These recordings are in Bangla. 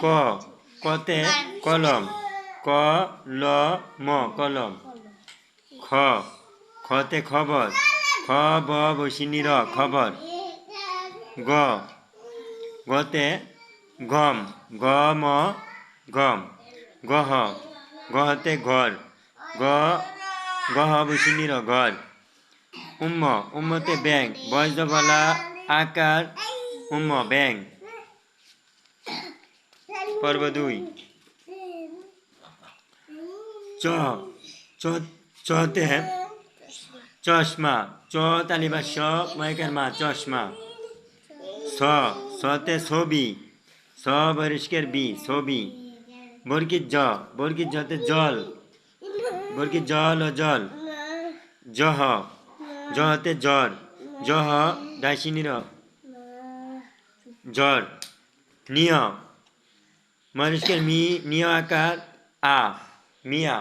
ক কতে কলম ক ল ম কলম খ খতে খবর খ ব বসিনি র খবর গ গতে গম গ ম গম গহ গহতে ঘর গ গহ বসিনি র ঘর উম্মতে ব্যাং বয়স গলা আকার ব্যাং পর্ব 2 চ চতে চশমা চ তালিবা স ময়কার মা চশমা সতে ছবি স বরিষ্কার বি ছবি বর্গির জতে জল বর্গির জল ও জল জহ জহতে জ্বর জহ দাসিনীর জ্বর নিয় মরিষ্কার মি নিয় আকার আ মিয়া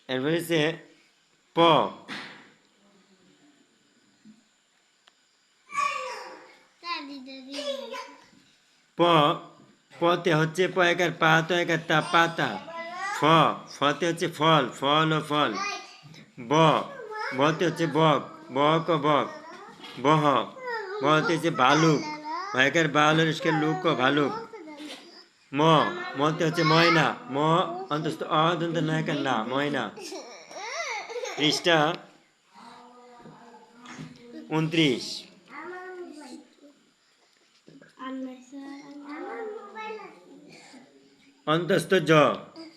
এরপরে হচ্ছে প পতে হচ্ছে প একার পা তো একার তা পাতা ফতে হচ্ছে ফল ফল ও ফল বতে হচ্ছে বক বক ও বক বহতে হচ্ছে ভালুক ভাইকার বাল লুক ও ভালুক মতে হচ্ছে ময়না অন্তস্থ অদন্ত নায়কার না ময়না পৃষ্ঠা 29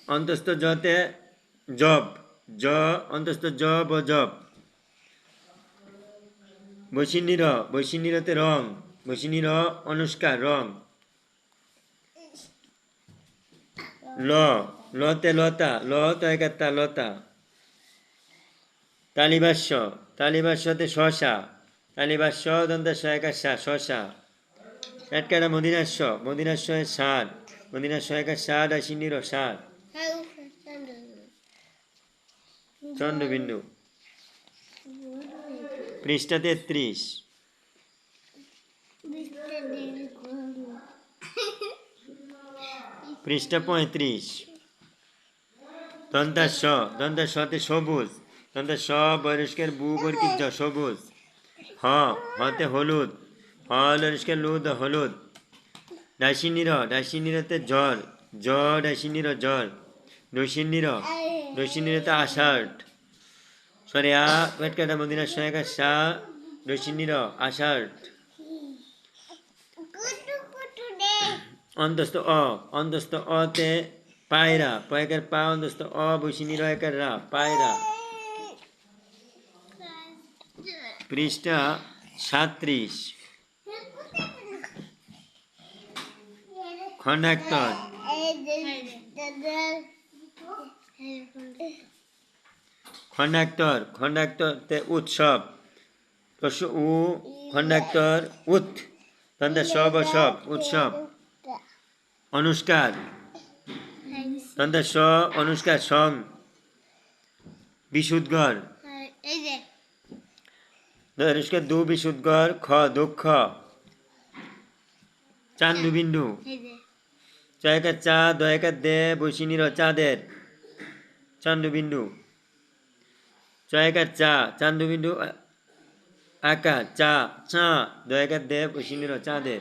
অন্তস্থ জতে জব অন্তস্থ জব ও জব বৈশিনীরতে রং বৈশিনীর অনুষ্কার রং লতে লতা ল তয়কাত্তা লতা তালিবাস্যতে শশা তালিবাস্য দন্ত সহায়কার শশা পেটকাটা মদিনাস্য সার সহায়কার সার আসিনীর সার চন্দ্রবিন্দু পৃষ্ঠা 33 পৃষ্ঠা 35 দন্তাস্যতে সবুজ দন্তাস্য বরিষ্কার বু বর্গির জ সবুজ হতে হলুদ হরিষ্কার লুদ হলুদ ডাসিনীরতে জ্বর ডাসিনীর জ্বর দৈসিনীরতে আষাঢ় সরি পেটকাটা মদিনা সহায়কার সা দৈসিনীর আষাঢ় অন্তস্থ অতে পায়রা পয়কার পা অন্তস্থ বৈশিনী রয়কার রা পায়রা পৃষ্ঠা 37 খন্ডাক্তর খন্ডাক্তরতে উৎসব খন্ডাক্তর সব উৎসব অনুষ্কার অনুষ্কার সং বিশুদ্ধঘর দু বিশুদ্ধঘর খ দুঃখ চান্দুবিন্দু চয়কার চা দয়কার দে বৈশিনীর চাঁদের চান্দুবিন্দু চয়কার চা চান্দুবিন্দু আকার চা দয়কার দে বৈশিনীর চাঁদের